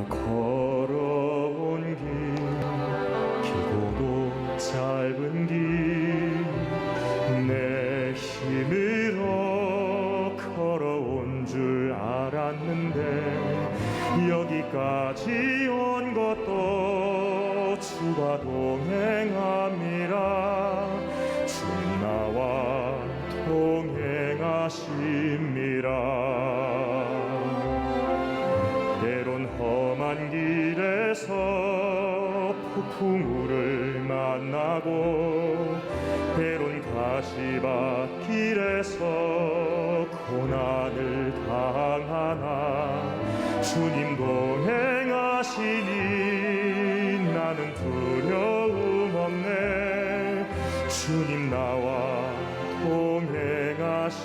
걸어온 길 길고도 짧은 길 내 힘으로 걸어온 줄 알았는데 여기까지 온 것도 주가 동행함이라 주님 나와 동행하심이라. 때론 험한 길에서 폭풍우를 만나고 때론 가시밭길에서 고난을 당하나 주님 동행하시니 나는 두려움 없네. 주님 나와 동행하심이라.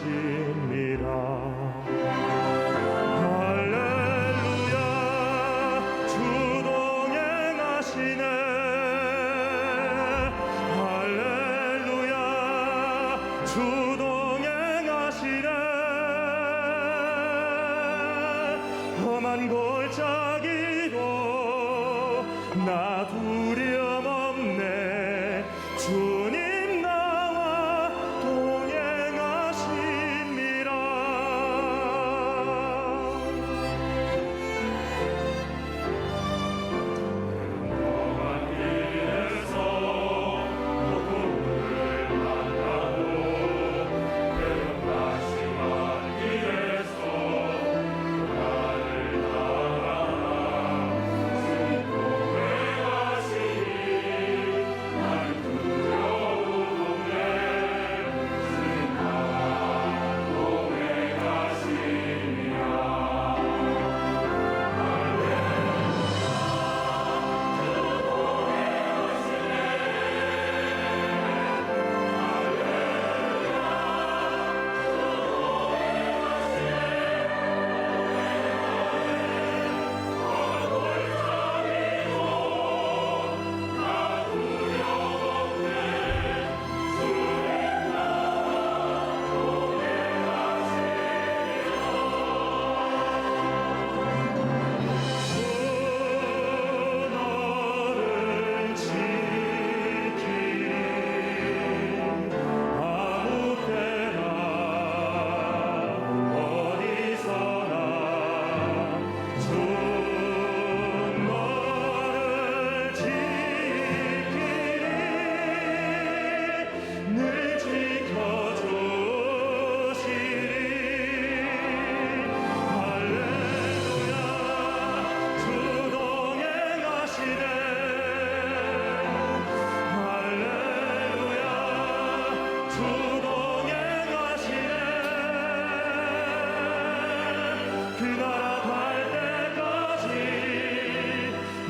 험한 골짜기로 나 두려움 없네. 주님 나와 동행하심이라. 험한 길에서 폭풍을 만나고 때론 가시밭 길에서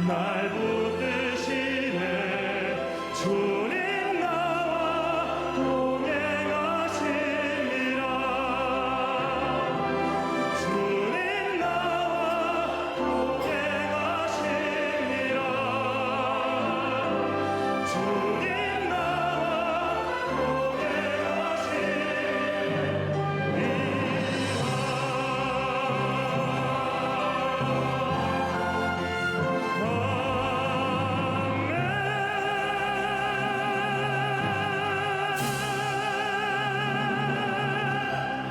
날 붙드시네. 주님 나와 동행하심이라. 주님 나와 동행하심이라. 주님 나와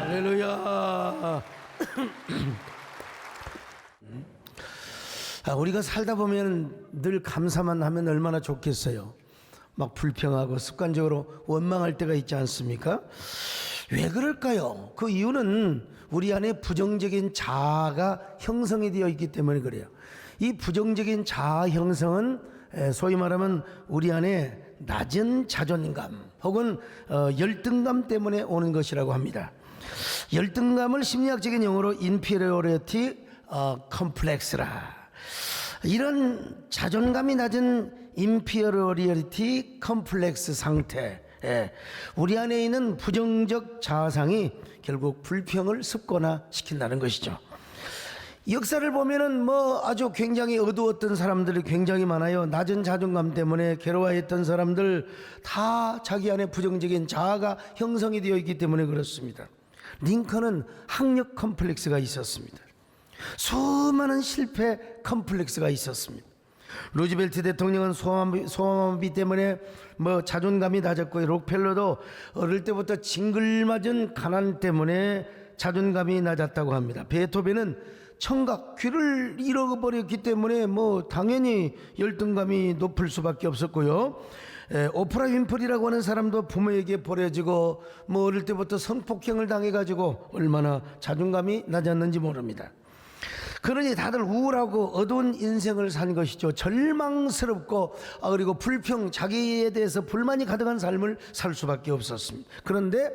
할렐루야. 우리가 살다 보면 늘 감사만 하면 얼마나 좋겠어요. 막 불평하고 습관적으로 원망할 때가 있지 않습니까? 왜 그럴까요? 그 이유는 우리 안에 부정적인 자아가 형성이 되어 있기 때문에 그래요. 이 부정적인 자아 형성은 소위 말하면 우리 안에 낮은 자존감 혹은 열등감 때문에 오는 것이라고 합니다. 열등감을 심리학적인 용어로 inferiority complex라. 이런 자존감이 낮은 inferiority complex 상태, 우리 안에 있는 부정적 자아상이 결국 불평을 습관화시킨다는 것이죠. 역사를 보면은 아주 굉장히 어두웠던 사람들이 굉장히 많아요. 낮은 자존감 때문에 괴로워했던 사람들 다 자기 안에 부정적인 자아가 형성이 되어 있기 때문에 그렇습니다. 링컨은 학력 컴플렉스가 있었습니다. 수많은 실패 컴플렉스가 있었습니다. 루즈벨트 대통령은 소아마비 때문에 자존감이 낮았고, 록펠러도 어릴 때부터 징글맞은 가난 때문에 자존감이 낮았다고 합니다. 베토벤은 청각, 귀를 잃어버렸기 때문에 당연히 열등감이 높을 수밖에 없었고요. 오프라 윈프리라고 하는 사람도 부모에게 버려지고 어릴 때부터 성폭행을 당해가지고 얼마나 자존감이 낮았는지 모릅니다. 그러니 다들 우울하고 어두운 인생을 산 것이죠. 절망스럽고 그리고 불평, 자기에 대해서 불만이 가득한 삶을 살 수밖에 없었습니다. 그런데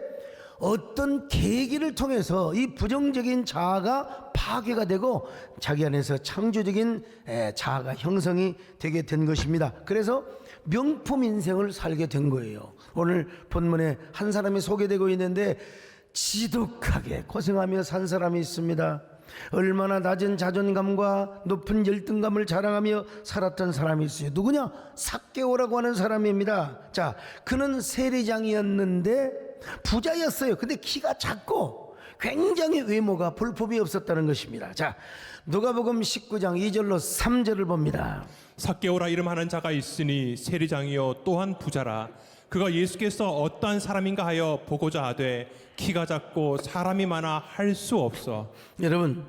어떤 계기를 통해서 이 부정적인 자아가 파괴가 되고 자기 안에서 창조적인 자아가 형성이 되게 된 것입니다. 그래서 명품 인생을 살게 된 거예요. 오늘 본문에 한 사람이 소개되고 있는데 지독하게 고생하며 산 사람이 있습니다. 얼마나 낮은 자존감과 높은 열등감을 자랑하며 살았던 사람이 있어요. 누구냐? 삭개오라고 하는 사람입니다. 자, 그는 세리장이었는데 부자였어요. 근데 키가 작고 굉장히 외모가 볼품이 없었다는 것입니다. 자, 누가복음 19장 2절로 3절을 봅니다. 삭개오라 이름하는 자가 있으니 세리장이요 또한 부자라. 그가 예수께서 어떠한 사람인가 하여 보고자 하되 키가 작고 사람이 많아 할 수 없어. 여러분,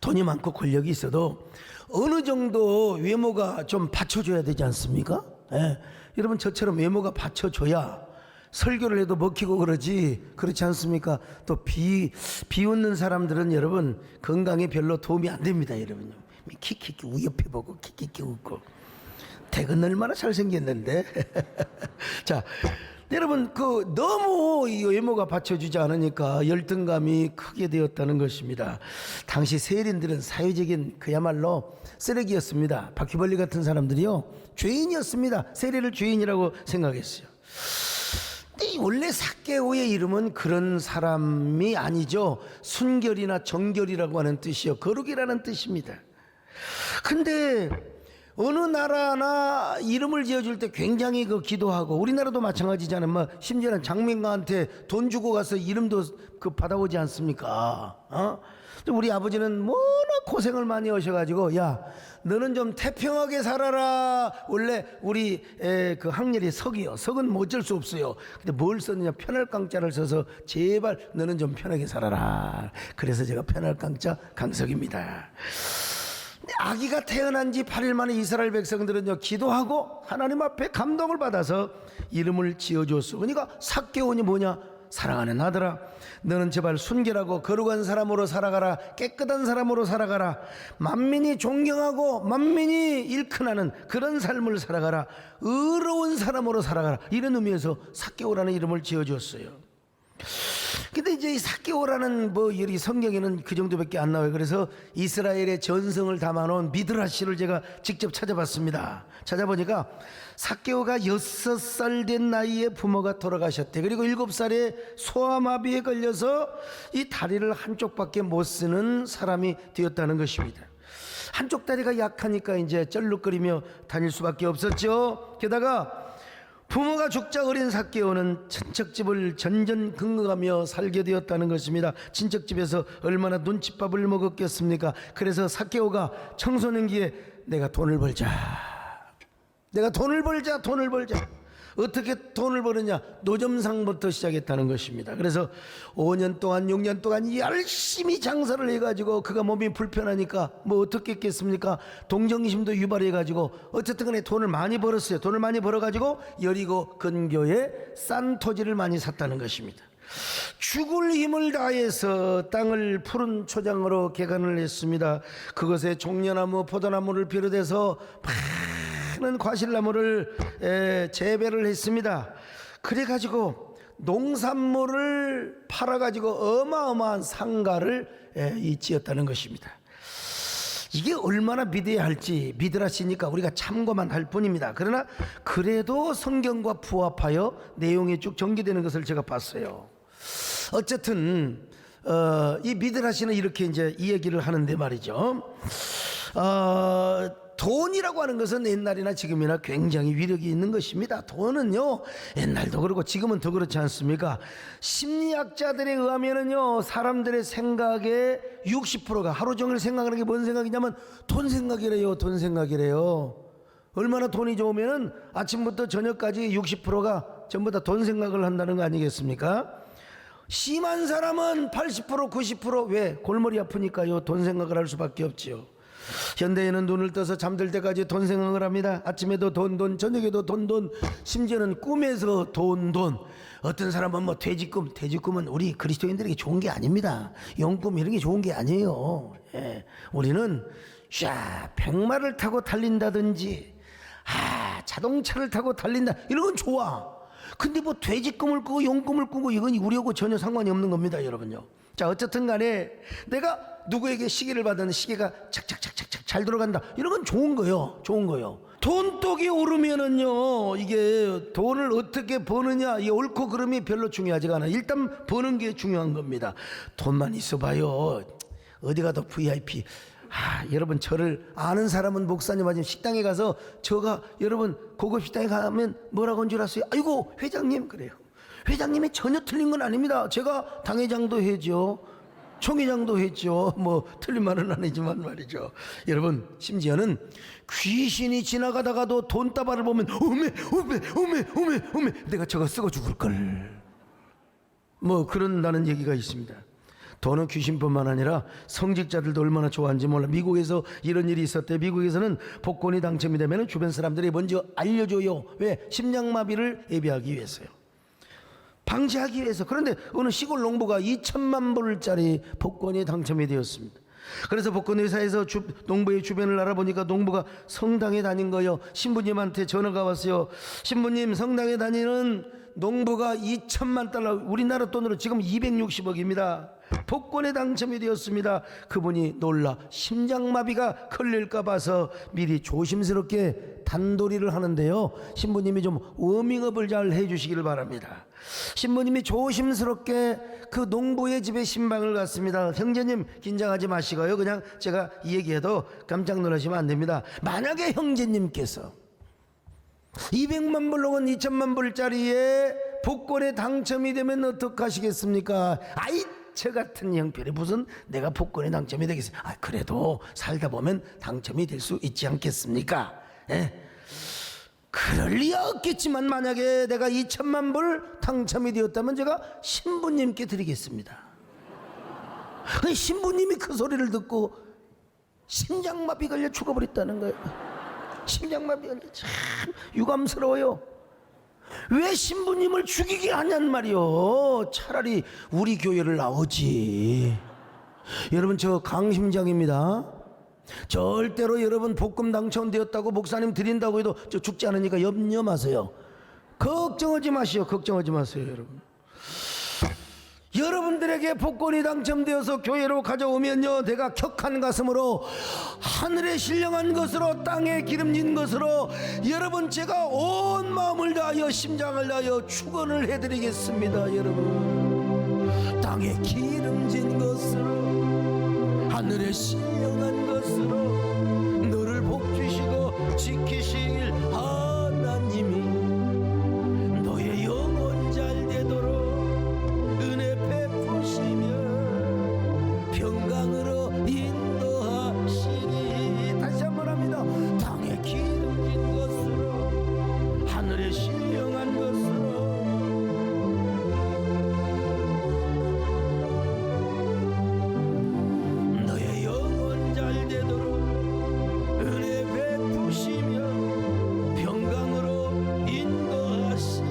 돈이 많고 권력이 있어도 어느 정도 외모가 좀 받쳐줘야 되지 않습니까? 여러분, 저처럼 외모가 받쳐줘야 설교를 해도 먹히고 그렇지 않습니까? 또 비웃는 사람들은 여러분 건강에 별로 도움이 안 됩니다. 여러분, 키키키 우옆에 보고 키키키 웃고 대근 얼마나 잘생겼는데. 자, 여러분, 너무 이 외모가 받쳐주지 않으니까 열등감이 크게 되었다는 것입니다. 당시 세리인들은 사회적인 그야말로 쓰레기였습니다. 바퀴벌레 같은 사람들이요, 죄인이었습니다. 세리를 죄인이라고 생각했어요. 근데 원래 삭개오의 이름은 그런 사람이 아니죠. 순결이나 정결이라고 하는 뜻이요, 거룩이라는 뜻입니다. 근데 어느 나라나 이름을 지어줄 때 굉장히 기도하고, 우리나라도 마찬가지잖아요. 심지어는 장민가한테 돈 주고 가서 이름도 받아오지 않습니까? 우리 아버지는 워낙 고생을 많이 하셔가지고, 야, 너는 좀 태평하게 살아라. 원래 우리 그 학렬이 석이요. 석은 뭐 어쩔 수 없어요. 근데 뭘 썼느냐? 편할강자를 써서 제발 너는 좀 편하게 살아라. 그래서 제가 편할강자 강석입니다. 아기가 태어난 지 8일 만에 이스라엘 백성들은요, 기도하고 하나님 앞에 감동을 받아서 이름을 지어줬어. 그러니까 삭개오니 뭐냐? 사랑하는 아들아, 너는 제발 순결하고 거룩한 사람으로 살아가라. 깨끗한 사람으로 살아가라. 만민이 존경하고 만민이 일큰하는 그런 삶을 살아가라. 의로운 사람으로 살아가라. 이런 의미에서 삭개오라는 이름을 지어줬어요. 근데 이제 이 삭개오라는 이 성경에는 그 정도밖에 안 나와요. 그래서 이스라엘의 전성을 담아놓은 미드라시를 제가 직접 찾아봤습니다. 찾아보니까 삭개오가 6살 된 나이에 부모가 돌아가셨대. 그리고 7살에 소아마비에 걸려서 이 다리를 한쪽밖에 못 쓰는 사람이 되었다는 것입니다. 한쪽 다리가 약하니까 이제 쩔룩거리며 다닐 수밖에 없었죠. 게다가 부모가 죽자 어린 삭개오는 친척집을 전전긍긍하며 살게 되었다는 것입니다. 친척집에서 얼마나 눈칫밥을 먹었겠습니까? 그래서 삭개오가 청소년기에 내가 돈을 벌자. 어떻게 돈을 버느냐? 노점상부터 시작했다는 것입니다. 그래서 5년 동안 6년 동안 열심히 장사를 해가지고, 그가 몸이 불편하니까 어떻게 했겠습니까? 동정심도 유발해가지고 어쨌든 간에 돈을 많이 벌었어요. 돈을 많이 벌어가지고 여리고 근교에 싼 토지를 많이 샀다는 것입니다. 죽을 힘을 다해서 땅을 푸른 초장으로 개간을 했습니다. 그것에 종려나무, 포도나무를 비롯해서 많은 과실나무를 재배를 했습니다. 그래가지고 농산물을 팔아가지고 어마어마한 상가를 지었다는 것입니다. 이게 얼마나 믿어야 할지 미드라시니까 우리가 참고만 할 뿐입니다. 그러나 그래도 성경과 부합하여 내용이 쭉 전개되는 것을 제가 봤어요. 어쨌든 이 미드라시는 이렇게 이제 이 얘기를 하는데 말이죠. 돈이라고 하는 것은 옛날이나 지금이나 굉장히 위력이 있는 것입니다. 돈은요, 옛날도 그렇고 지금은 더 그렇지 않습니까? 심리학자들에 의하면은요, 사람들의 생각의 60%가 하루 종일 생각하는 게 뭔 생각이냐면 돈 생각이래요. 돈 생각이래요. 얼마나 돈이 좋으면은 아침부터 저녁까지 60%가 전부 다 돈 생각을 한다는 거 아니겠습니까? 심한 사람은 80% 90% 왜? 골머리 아프니까요. 돈 생각을 할 수밖에 없지요. 현대인은 눈을 떠서 잠들 때까지 돈 생각을 합니다. 아침에도 돈, 저녁에도 돈, 심지어는 꿈에서 돈. 어떤 사람은 뭐 돼지꿈은 우리 그리스도인들에게 좋은 게 아닙니다. 용꿈 이런 게 좋은 게 아니에요. 예. 우리는 백마를 타고 달린다든지 자동차를 타고 달린다 이런 건 좋아. 근데 뭐 돼지꿈을 꾸고 용꿈을 꾸고 이건 우리하고 전혀 상관이 없는 겁니다, 여러분요. 자, 어쨌든 간에 내가 누구에게 시계를 받았는데 시계가 착착착착착 잘 들어간다 이런 건 좋은 거요. 돈독이 오르면은요, 이게 돈을 어떻게 버느냐, 이 옳고 그름이 별로 중요하지가 않아. 일단 버는 게 중요한 겁니다. 돈만 있어봐요. 어디 가도 VIP. 여러분, 저를 아는 사람은 목사님 아니면 식당에 가서 여러분 고급 식당에 가면 뭐라고 한 줄 아세요? 아이고 회장님 그래요. 회장님이 전혀 틀린 건 아닙니다. 제가 당회장도 했죠, 총회장도 했죠. 뭐 틀린 말은 아니지만 말이죠. 여러분, 심지어는 귀신이 지나가다가도 돈다발을 보면 어메 내가 저거 쓰고 죽을걸, 뭐 그런다는 얘기가 있습니다. 돈은 귀신뿐만 아니라 성직자들도 얼마나 좋아하는지 몰라. 미국에서 이런 일이 있었대. 미국에서는 복권이 당첨이 되면 주변 사람들이 먼저 알려줘요. 왜? 심장마비를 예비하기 위해서요, 방지하기 위해서. 그런데 어느 시골 농부가 2천만 불짜리 복권이 당첨이 되었습니다. 그래서 복권회사에서 농부의 주변을 알아보니까 농부가 성당에 다닌 거예요. 신부님한테 전화가 왔어요. 신부님, 성당에 다니는 농부가 2천만 달러, 우리나라 돈으로 지금 260억입니다. 복권에 당첨이 되었습니다. 그분이 놀라 심장마비가 걸릴까 봐서 미리 조심스럽게 단도리를 하는데요, 신부님이 좀 워밍업을 잘 해주시기를 바랍니다. 신부님이 조심스럽게 그 농부의 집에 신방을 갔습니다. 형제님 긴장하지 마시고요, 그냥 제가 이 얘기해도 깜짝 놀라시면 안 됩니다. 만약에 형제님께서 200만 불 혹은 2천만 불짜리에 복권에 당첨이 되면 어떡하시겠습니까? 아이, 저 같은 형편에 무슨 내가 복권에 당첨이 되겠어요? 그래도 살다 보면 당첨이 될 수 있지 않겠습니까? 그럴 리야 없겠지만 만약에 내가 2천만 불 당첨이 되었다면 제가 신부님께 드리겠습니다. 신부님이 그 소리를 듣고 심장마비 걸려 죽어버렸다는 거예요. 심장마비 걸려. 참 유감스러워요. 왜 신부님을 죽이게 하냔 말이요. 차라리 우리 교회를 나오지. 여러분, 저 강심장입니다. 절대로 여러분 복권 당첨되었다고 목사님 드린다고 해도 저 죽지 않으니까 염려 마세요. 걱정하지 마시오. 걱정하지 마세요, 여러분. 여러분들에게 복권이 당첨되어서 교회로 가져오면요, 내가 격한 가슴으로 하늘에 신령한 것으로 땅에 기름진 것으로 여러분 제가 온 마음을 다하여 심장을 다하여 축원을 해드리겠습니다. 여러분, 땅에 기름진 것으로 하늘에 신령한 것으로 너를 복주시고 지키실 하나님이 너의 영혼 잘 되도록 은혜 베푸시며 평강으로 인도하시니. 다시 한번 합니다. 땅에 기름진 것으로 하늘에 신령한 것으로 너의 영혼 잘 되도록 은혜 베푸시며 평강으로 인도하시니.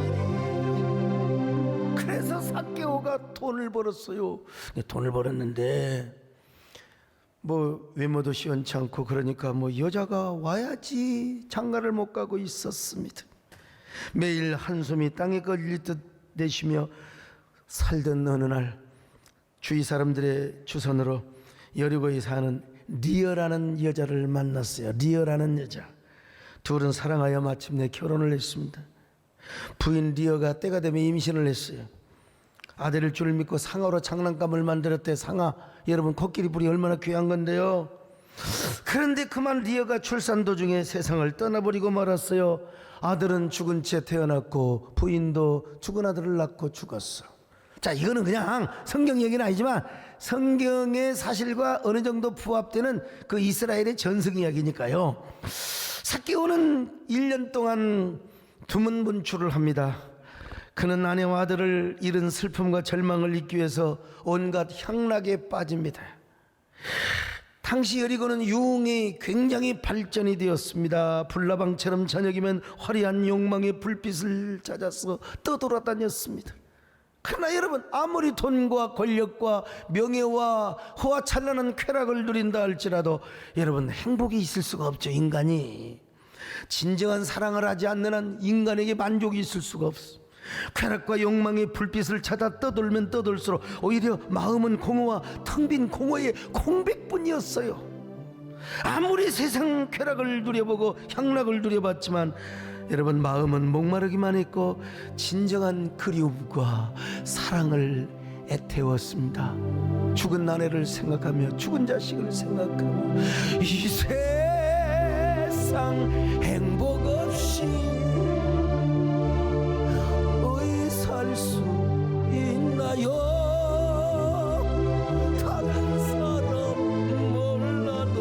그래서 삭개오가 돈을 벌었어요. 돈을 벌었는데 뭐 외모도 시원찮고 그러니까 뭐 여자가 와야지 장가를 못 가고 있었습니다. 매일 한숨이 땅에 걸릴 듯 내쉬며 살던 어느 날 주위 사람들의 추선으로 여리고에 사는 리어라는 여자를 만났어요. 리어라는 여자. 둘은 사랑하여 마침내 결혼을 했습니다. 부인 리어가 때가 되면 임신을 했어요. 아들일 줄 믿고 상어로 장난감을 만들었대. 상아, 여러분 코끼리 뿔이 얼마나 귀한 건데요. 그런데 그만 리어가 출산 도중에 세상을 떠나버리고 말았어요. 아들은 죽은 채 태어났고 부인도 죽은 아들을 낳고 죽었어. 자, 이거는 그냥 성경 얘기는 아니지만 성경의 사실과 어느 정도 부합되는 그 이스라엘의 전승 이야기니까요. 삭개오는 1년 동안 두문분출을 합니다. 그는 아내와 아들을 잃은 슬픔과 절망을 잊기 위해서 온갖 향락에 빠집니다. 당시 여리고는 유흥이 굉장히 발전이 되었습니다. 불나방처럼 저녁이면 화려한 욕망의 불빛을 찾아서 떠돌아다녔습니다. 그러나 여러분, 아무리 돈과 권력과 명예와 호화찬란한 쾌락을 누린다 할지라도 여러분, 행복이 있을 수가 없죠. 인간이 진정한 사랑을 하지 않는 한 인간에게 만족이 있을 수가 없어. 쾌락과 욕망의 불빛을 찾아 떠돌면 떠돌수록 오히려 마음은 공허와 텅 빈 공허의 공백뿐이었어요. 아무리 세상 쾌락을 누려보고 향락을 누려봤지만 여러분, 마음은 목마르기만 했고 진정한 그리움과 사랑을 애태웠습니다. 죽은 아내를 생각하며 죽은 자식을 생각하며 이 세상 행복 없이 살 수 있나요? 다른 사람 몰라도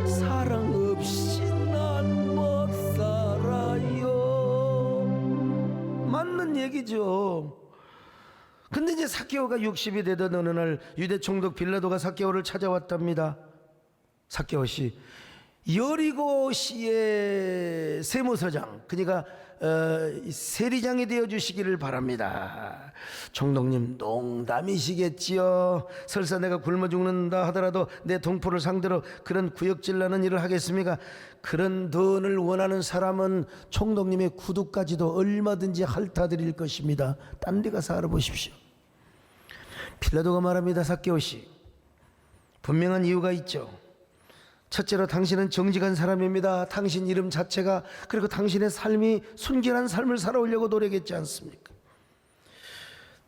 사랑 없이 난 못 살아요. 맞는 얘기죠. 근데 이제 삭개오가 60이 되던 어느 날 유대 총독 빌라도가 삭개오를 찾아왔답니다. 삭개오 씨, 여리고시의 세무서장, 그러니까 세리장이 되어 주시기를 바랍니다. 총독님, 농담이시겠지요. 설사 내가 굶어 죽는다 하더라도 내 동포를 상대로 그런 구역질 나는 일을 하겠습니까? 그런 돈을 원하는 사람은 총독님의 구두까지도 얼마든지 핥아드릴 것입니다. 딴 데 가서 알아보십시오. 빌라도가 말합니다. 삭개오 씨, 분명한 이유가 있죠. 첫째로 당신은 정직한 사람입니다. 당신 이름 자체가, 그리고 당신의 삶이 순결한 삶을 살아오려고 노력했지 않습니까?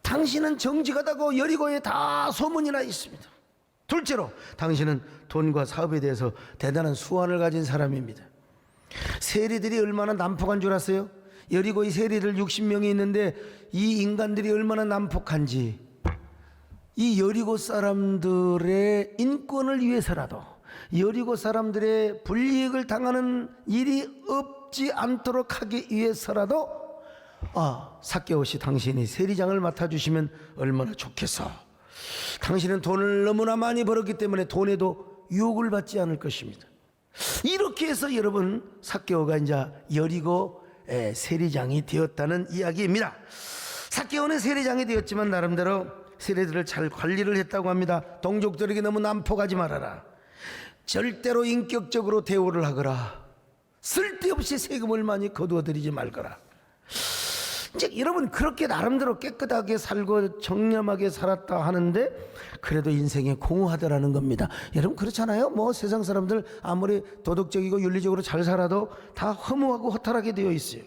당신은 정직하다고 여리고에 다 소문이 나 있습니다. 둘째로 당신은 돈과 사업에 대해서 대단한 수완을 가진 사람입니다. 세리들이 얼마나 난폭한 줄 아세요? 여리고의 세리들 60명이 있는데 이 인간들이 얼마나 난폭한지, 이 여리고 사람들의 인권을 위해서라도, 여리고 사람들의 불이익을 당하는 일이 없지 않도록 하기 위해서라도 삭개오 씨, 당신이 세리장을 맡아주시면 얼마나 좋겠어. 당신은 돈을 너무나 많이 벌었기 때문에 돈에도 유혹을 받지 않을 것입니다. 이렇게 해서 여러분, 삭개오가 이제 여리고 세리장이 되었다는 이야기입니다. 삭개오는 세리장이 되었지만 나름대로 세리들을 잘 관리를 했다고 합니다. 동족들에게 너무 난폭하지 말아라. 절대로 인격적으로 대우를 하거라. 쓸데없이 세금을 많이 거두어들이지 말거라. 이제 여러분, 그렇게 나름대로 깨끗하게 살고 정렴하게 살았다 하는데 그래도 인생에 공허하더라는 겁니다. 여러분, 그렇잖아요. 뭐 세상 사람들 아무리 도덕적이고 윤리적으로 잘 살아도 다 허무하고 허탈하게 되어 있어요.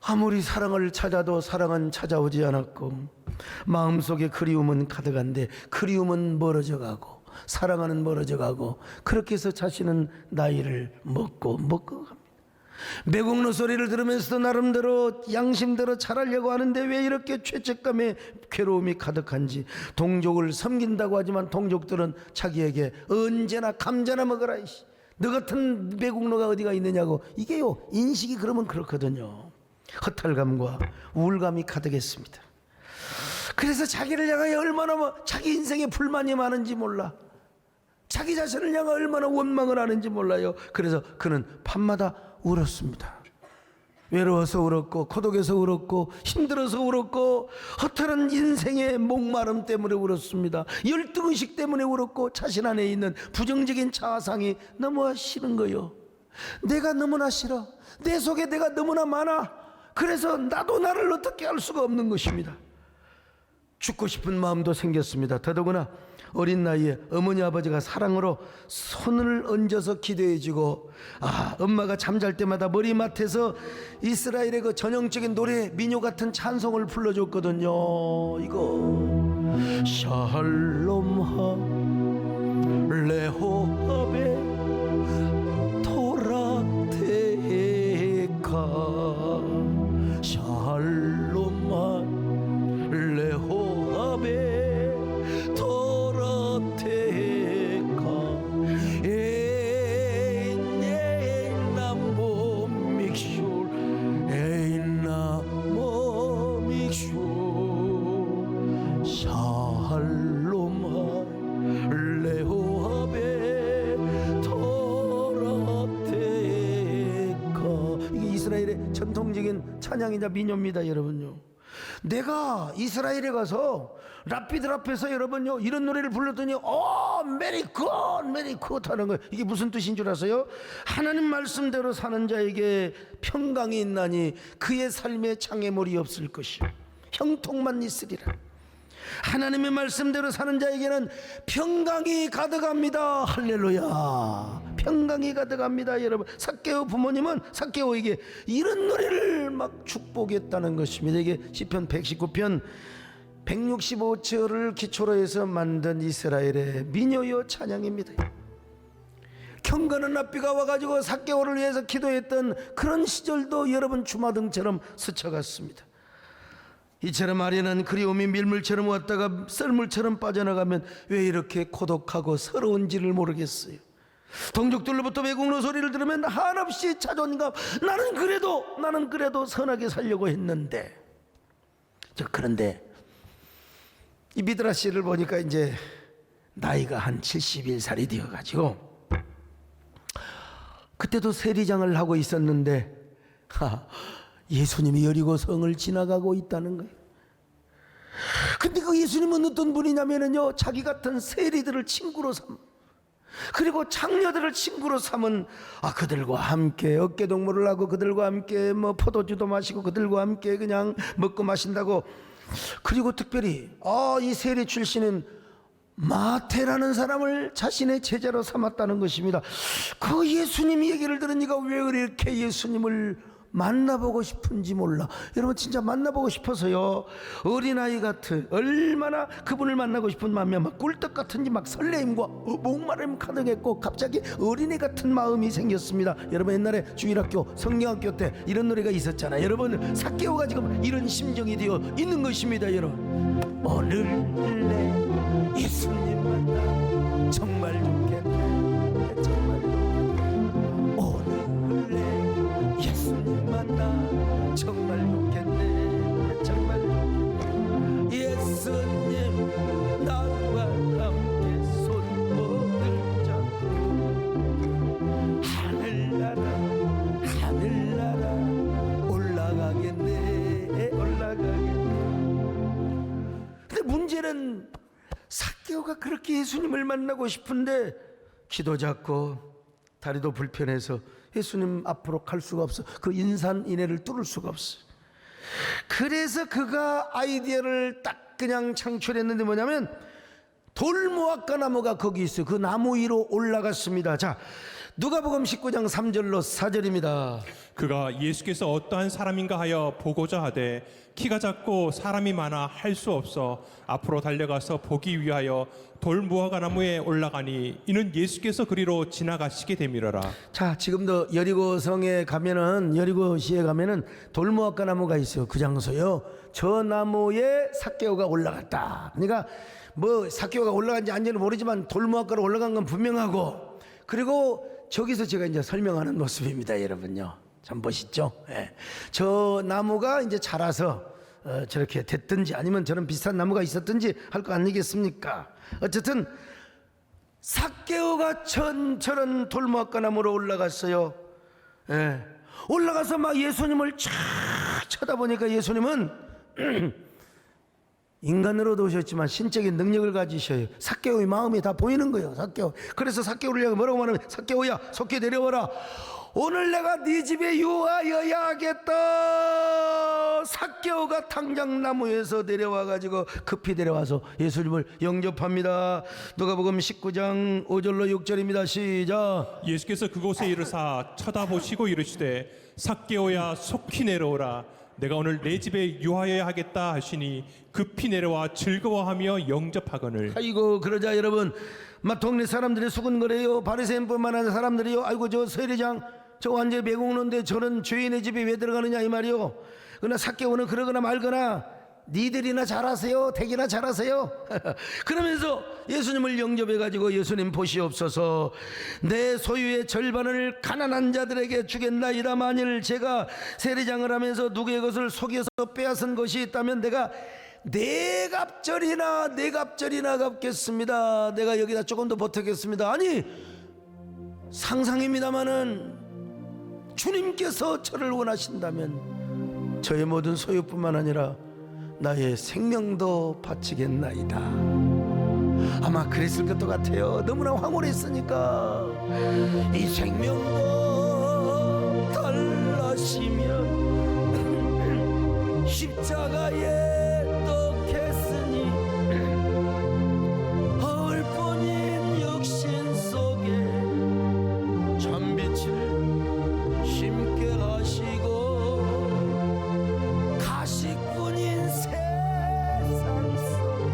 아무리 사랑을 찾아도 사랑은 찾아오지 않았고, 마음속에 그리움은 가득한데 그리움은 멀어져 가고, 사랑하는 멀어져 가고, 그렇게 해서 자신은 나이를 먹고 갑니다. 매국노 소리를 들으면서도 나름대로 양심대로 잘하려고 하는데 왜 이렇게 죄책감에 괴로움이 가득한지, 동족을 섬긴다고 하지만 동족들은 자기에게 언제나 감자나 먹어라, 너 같은 매국노가 어디가 있느냐고. 이게요, 인식이 그러면 그렇거든요. 허탈감과 우울감이 가득했습니다. 그래서 자기를 향하여 얼마나 자기 인생에 불만이 많은지 몰라. 자기 자신을 향해 얼마나 원망을 하는지 몰라요. 그래서 그는 밤마다 울었습니다. 외로워서 울었고, 고독해서 울었고, 힘들어서 울었고, 허탈한 인생의 목마름 때문에 울었습니다. 열등의식 때문에 울었고, 자신 안에 있는 부정적인 자아상이 너무 싫은 거요. 내가 너무나 싫어. 내 속에 내가 너무나 많아. 그래서 나도 나를 어떻게 할 수가 없는 것입니다. 죽고 싶은 마음도 생겼습니다. 더더구나 어린 나이에 어머니 아버지가 사랑으로 손을 얹어서 기도해주고, 엄마가 잠잘 때마다 머리맡에서 이스라엘의 그 전형적인 노래, 민요 같은 찬송을 불러줬거든요. 이거 샬롬하 레호 찬양이자 민요입니다, 여러분요. 내가 이스라엘에 가서 라피들 앞에서 여러분요 이런 노래를 불렀더니 메리 굿 하는 거예요. 이게 무슨 뜻인 줄 아세요? 하나님 말씀대로 사는 자에게 평강이 있나니 그의 삶에 장애물이 없을 것이요 형통만 있으리라. 하나님의 말씀대로 사는 자에게는 평강이 가득합니다. 할렐루야. 평강이 가득합니다. 여러분, 삭개오 부모님은 삭개오에게 이런 노래를 막 축복했다는 것입니다. 이게 시편 119편 165절을 기초로 해서 만든 이스라엘의 민요요 찬양입니다. 경건한 랍비가 와가지고 삭개오를 위해서 기도했던 그런 시절도 여러분 주마등처럼 스쳐갔습니다. 이처럼 아련한 그리움이 밀물처럼 왔다가 썰물처럼 빠져나가면 왜 이렇게 고독하고 서러운지를 모르겠어요. 동족들로부터 외국노 소리를 들으면 한없이 자존감, 나는 그래도 선하게 살려고 했는데. 그런데 이 미드라시를 보니까 이제 나이가 한 71살이 되어가지고 그때도 세리장을 하고 있었는데 예수님이 여리고 성을 지나가고 있다는 거예요. 근데 그 예수님은 어떤 분이냐면요, 자기 같은 세리들을 친구로 그리고 장녀들을 친구로 삼은 그들과 함께 어깨동무를 하고 그들과 함께 포도주도 마시고 그들과 함께 그냥 먹고 마신다고. 그리고 특별히 이 세리 출신은 마태라는 사람을 자신의 제자로 삼았다는 것입니다. 그 예수님 얘기를 들으니까 왜 이렇게 예수님을 만나보고 싶은지 몰라. 여러분, 진짜 만나보고 싶어서요, 어린아이 같은, 얼마나 그분을 만나고 싶은 마음이 막 꿀떡 같은지 막 설레임과 목마름 가득했고 갑자기 어린애 같은 마음이 생겼습니다. 여러분, 옛날에 주일학교 성경학교 때 이런 노래가 있었잖아요. 여러분, 삭개오가 지금 이런 심정이 되어 있는 것입니다. 여러분, 오늘 내 예수님 만나 정말 좋겠네, 정말 좋겠네. 오늘 내 예수님 만나 정말 좋겠네, 정말 좋겠네. 예수님 나와 함께 손을 잡고 하늘나라 올라가겠네, 올라가겠네. 근데 문제는 삭개오가 그렇게 예수님을 만나고 싶은데 키도 작고 다리도 불편해서 예수님 앞으로 갈 수가 없어. 그 인산인해를 뚫을 수가 없어. 그래서 그가 아이디어를 딱 그냥 창출했는데 뭐냐면 돌무화과 나무가 거기 있어요. 그 나무 위로 올라갔습니다. 자, 누가복음 19장 3절로 4절입니다. 그가 예수께서 어떠한 사람인가 하여 보고자 하되 키가 작고 사람이 많아 할 수 없어 앞으로 달려가서 보기 위하여 돌무화과 나무에 올라가니 이는 예수께서 그리로 지나가시게 되밀어라. 자, 지금도 여리고성에 가면은, 여리고시에 가면은 돌무화과 나무가 있어요. 그 장소요. 저 나무에 삭개오가 올라갔다. 그러니까 삭개오가 올라간지 아닌지는 모르지만 돌무화과로 올라간 건 분명하고, 그리고 저기서 제가 이제 설명하는 모습입니다, 여러분요. 좀 보시죠. 예. 저 나무가 이제 자라서 저렇게 됐든지 아니면 저런 비슷한 나무가 있었든지 할 거 아니겠습니까? 어쨌든 삭개오가 저런 돌무화과 나무로 올라갔어요. 예. 올라가서 막 예수님을 쫙 쳐다보니까 예수님은 인간으로도 오셨지만 신적인 능력을 가지셔요. 삭개오의 마음이 다 보이는 거예요, 삭개오. 그래서 삭개오를 향해 뭐라고 말하면, 삭개오야, 속히 내려와라. 오늘 내가 네 집에 유하여야 하겠다. 삭개오가 당장 나무에서 내려와가지고 급히 내려와서 예수님을 영접합니다. 누가복음 19장 5절로 6절입니다. 시작. 예수께서 그곳에 이르사 쳐다보시고 이르시되 삭개오야 속히 내려오라. 내가 오늘 내 집에 유하여야 하겠다 하시니 급히 내려와 즐거워하며 영접하거늘. 아이고, 그러자 여러분, 막 동네 사람들이 수근거려요. 바리새인뿐만 아니라 사람들이요, 아이고 저 세리장 저 완전 외국노인데 저런 죄인의 집에 왜 들어가느냐 이 말이요. 그러나 삭개오는 그러거나 말거나 니들이나 잘하세요, 댁이나 잘하세요. 그러면서 예수님을 영접해가지고, 예수님 보시옵소서, 내 소유의 절반을 가난한 자들에게 주겠나이다. 만일 제가 세리장을 하면서 누구의 것을 속여서 빼앗은 것이 있다면 내가 네 갑절이나 갚겠습니다. 내가 여기다 조금 더 보태겠습니다. 아니, 상상입니다마는 주님께서 저를 원하신다면 저의 모든 소유뿐만 아니라 나의 생명도 바치겠나이다. 아마 그랬을 것도 같아요. 너무나 황홀했으니까. 이 생명도 달라시면 십자가에 떡했으니 허울뿐인 육신 속에 참빛을 심게 하시고 가식뿐인 세상 속에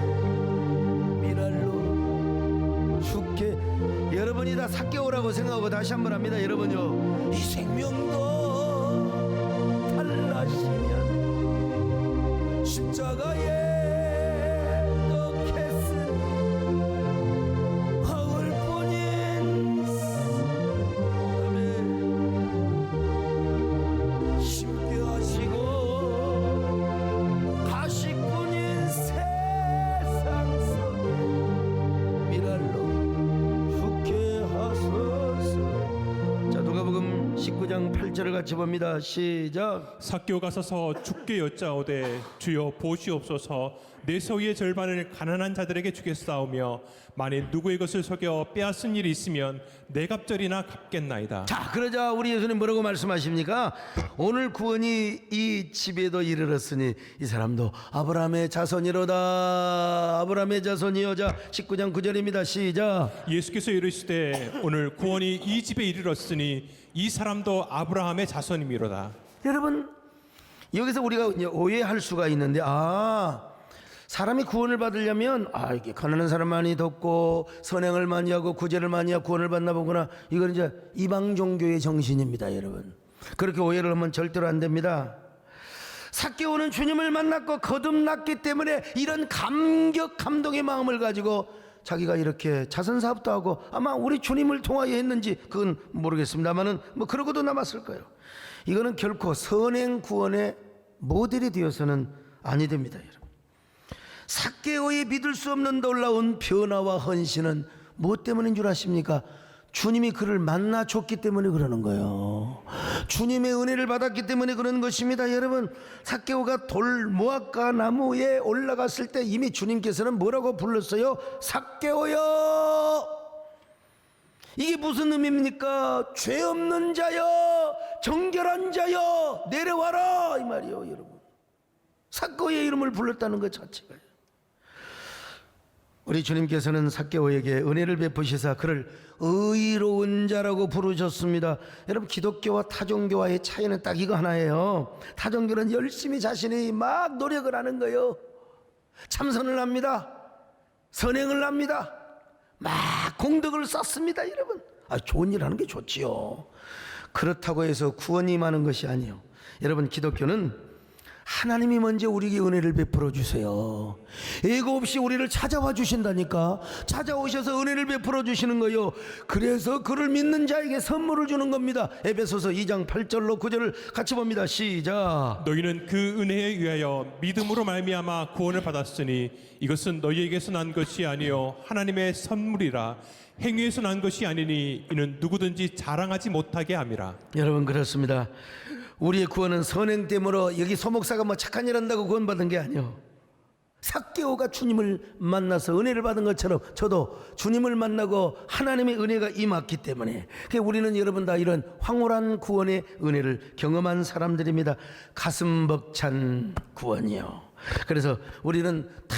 미랄로 죽게. 여러분이 다 삭개오라고 생각하고 다시 한번 합니다. 여러분요, 이 생명도 달라시면 십자가에 떡했으니 허울뿐인 삶에 심게 하시고 가식뿐인 세상 속에 미랄로 죽게 하소서. 자, 누가복음 19장 8절을 같이 봅니다. 시작. 삭개오가 서서 주께 여짜오되 주여 보시옵소서 내 소유의 절반을 가난한 자들에게 주겠사오며 만일 누구의 것을 속여 빼앗은 일이 있으면 내 갑절이나 갚겠나이다. 자, 그러자 우리 예수님 뭐라고 말씀하십니까? 오늘 구원이 이 집에도 이르렀으니 이 사람도 아브라함의 자손이로다. 아브라함의 자손이요. 자, 19장 9절입니다. 시작. 예수께서 이르시되 오늘 구원이 이 집에 이르렀으니 이 사람도 아브라함의 자손이미로다. 여러분, 여기서 우리가 이제 오해할 수가 있는데, 사람이 구원을 받으려면 이게 가난한 사람 많이 돕고 선행을 많이 하고 구제를 많이 하고 구원을 받나 보구나. 이건 이제 이방 종교의 정신입니다, 여러분. 그렇게 오해를 하면 절대로 안 됩니다. 삭개오는 주님을 만났고 거듭났기 때문에 이런 감동의 마음을 가지고 자기가 이렇게 자선 사업도 하고, 아마 우리 주님을 통하여 했는지 그건 모르겠습니다만은 뭐 그러고도 남았을 거예요. 이거는 결코 선행 구원의 모델이 되어서는 아니 됩니다, 여러분. 삭개오의 믿을 수 없는 놀라운 변화와 헌신은 무엇 때문인 줄 아십니까? 주님이 그를 만나 줬기 때문에 그러는 거예요. 주님의 은혜를 받았기 때문에 그러는 것입니다. 여러분, 삭개오가 돌 무화과 나무에 올라갔을 때 이미 주님께서는 뭐라고 불렀어요? 삭개오여. 이게 무슨 의미입니까? 죄 없는 자여, 정결한 자여, 내려와라, 이 말이에요, 여러분. 삭개오의 이름을 불렀다는 것 자체가. 우리 주님께서는 삭개오에게 은혜를 베푸시사 그를 의로운 자라고 부르셨습니다. 여러분, 기독교와 타종교와의 차이는 딱 이거 하나예요. 타종교는 열심히 자신이 막 노력을 하는 거예요. 참선을 합니다. 선행을 합니다. 막 공덕을 쌓습니다, 여러분. 좋은 일 하는 게 좋지요. 그렇다고 해서 구원이 임하는 것이 아니에요. 여러분, 기독교는 하나님이 먼저 우리에게 은혜를 베풀어 주세요. 예고 없이 우리를 찾아와 주신다니까. 찾아오셔서 은혜를 베풀어 주시는 거예요. 그래서 그를 믿는 자에게 선물을 주는 겁니다. 에베소서 2장 8절로 9절을 같이 봅니다. 시작. 너희는 그 은혜에 의하여 믿음으로 말미암아 구원을 받았으니 이것은 너희에게서 난 것이 아니요 하나님의 선물이라. 행위에서 난 것이 아니니 이는 누구든지 자랑하지 못하게 함이라. 여러분, 그렇습니다. 우리의 구원은 선행 때문에 여기 소목사가 뭐 착한 일 한다고 구원받은 게 아니에요. 삭개오가 주님을 만나서 은혜를 받은 것처럼 저도 주님을 만나고 하나님의 은혜가 임했기 때문에, 우리는 여러분 다 이런 황홀한 구원의 은혜를 경험한 사람들입니다. 가슴 벅찬 구원이요. 그래서 우리는 다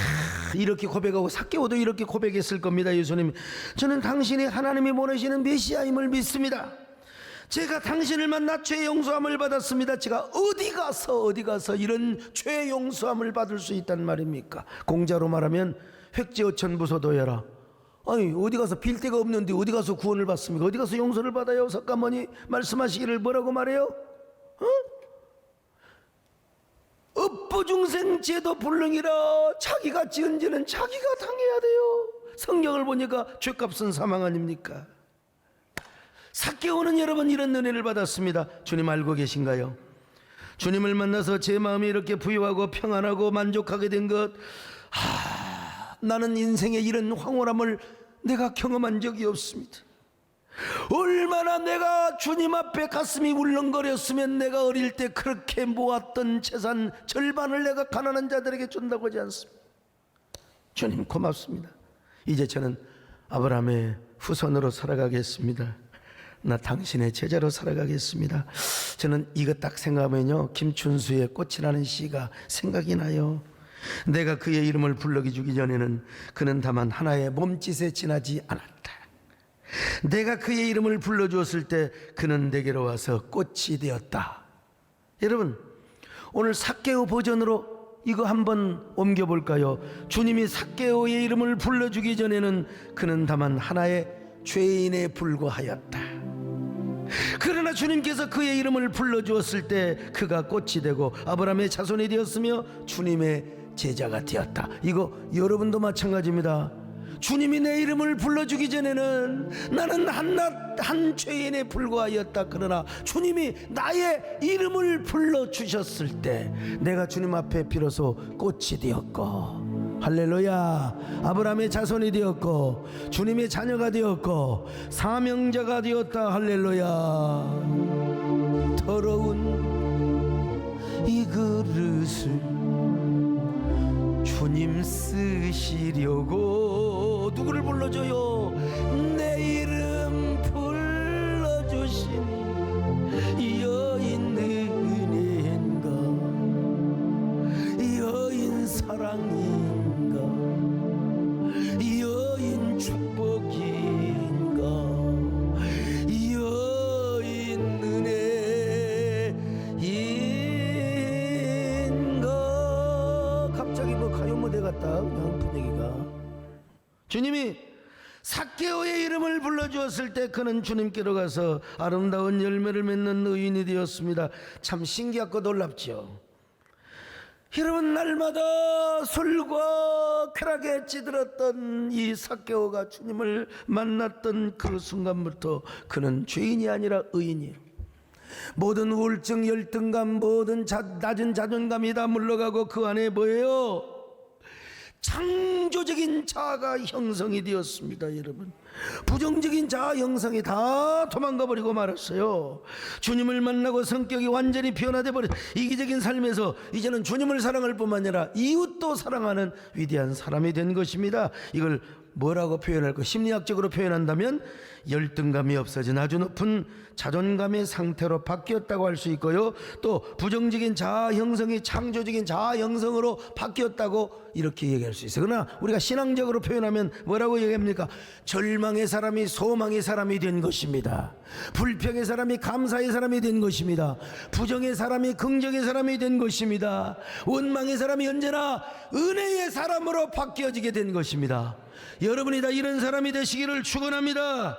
이렇게 고백하고, 삭개오도 이렇게 고백했을 겁니다. 예수님, 저는 당신이 하나님이 보내시는 메시아임을 믿습니다. 제가 당신을 만나 죄 용서함을 받았습니다. 제가 어디 가서 이런 죄 용서함을 받을 수 있단 말입니까? 공자로 말하면 획제어천부소도여라. 아니, 어디 가서 빌 데가 없는데 어디 가서 구원을 받습니까? 어디 가서 용서를 받아요? 석가모니 말씀하시기를 뭐라고 말해요? 업보중생 제도 불능이라. 자기가 지은 죄는 자기가 당해야 돼요. 성경을 보니까 죄값은 사망 아닙니까? 삭개오는 여러분 이런 은혜를 받았습니다. 주님 알고 계신가요? 주님을 만나서 제 마음이 이렇게 부유하고 평안하고 만족하게 된 것, 나는 인생에 이런 황홀함을 내가 경험한 적이 없습니다. 얼마나 내가 주님 앞에 가슴이 울렁거렸으면 내가 어릴 때 그렇게 모았던 재산 절반을 내가 가난한 자들에게 준다고 하지 않습니까? 주님 고맙습니다. 이제 저는 아브라함의 후손으로 살아가겠습니다. 나 당신의 제자로 살아가겠습니다. 저는 이거 딱 생각하면요, 김춘수의 꽃이라는 시가 생각이 나요. 내가 그의 이름을 불러주기 전에는 그는 다만 하나의 몸짓에 지나지 않았다. 내가 그의 이름을 불러주었을 때 그는 내게로 와서 꽃이 되었다. 여러분, 오늘 삭개오 버전으로 이거 한번 옮겨볼까요? 주님이 삭개오의 이름을 불러주기 전에는 그는 다만 하나의 죄인에 불과하였다. 그러나 주님께서 그의 이름을 불러주었을 때 그가 꽃이 되고 아브라함의 자손이 되었으며 주님의 제자가 되었다. 이거 여러분도 마찬가지입니다. 주님이 내 이름을 불러주기 전에는 나는 한 죄인에 불과하였다. 그러나 주님이 나의 이름을 불러주셨을 때 내가 주님 앞에 비로소 꽃이 되었고, 할렐루야, 아브라함의 자손이 되었고 주님의 자녀가 되었고 사명자가 되었다. 할렐루야. 더러운 이 그릇을 주님 쓰시려고 누구를 불러줘요? 내 이름 불러주시니 여인 은혜인가 여인 사랑인가 여인 축복인가 여인 은혜인가. 갑자기 뭐 가요 무대 같다 그냥 분위기가. 주님이 삭개오의 이름을 불러주었을 때 그는 주님께로 가서 아름다운 열매를 맺는 의인이 되었습니다. 참 신기하고 놀랍죠. 여러분, 날마다 술과 쾌락에 찌들었던 이 삭개오가 주님을 만났던 그 순간부터 그는 죄인이 아니라 의인이에요. 모든 우울증, 열등감, 모든 낮은 자존감이 다 물러가고 그 안에 뭐예요? 창조적인 자아가 형성이 되었습니다. 여러분, 부정적인 자아 형성이 다 도망가 버리고 말았어요. 주님을 만나고 성격이 완전히 변화돼 버려 이기적인 삶에서 이제는 주님을 사랑할 뿐만 아니라 이웃도 사랑하는 위대한 사람이 된 것입니다. 이걸 뭐라고 표현할까? 심리학적으로 표현한다면 열등감이 없어진 아주 높은 자존감의 상태로 바뀌었다고 할 수 있고요, 또 부정적인 자아 형성이 창조적인 자아 형성으로 바뀌었다고 이렇게 얘기할 수 있어요. 그러나 우리가 신앙적으로 표현하면 뭐라고 얘기합니까? 절망의 사람이 소망의 사람이 된 것입니다. 불평의 사람이 감사의 사람이 된 것입니다. 부정의 사람이 긍정의 사람이 된 것입니다. 원망의 사람이 언제나 은혜의 사람으로 바뀌어지게 된 것입니다. 여러분이 다 이런 사람이 되시기를 축원합니다.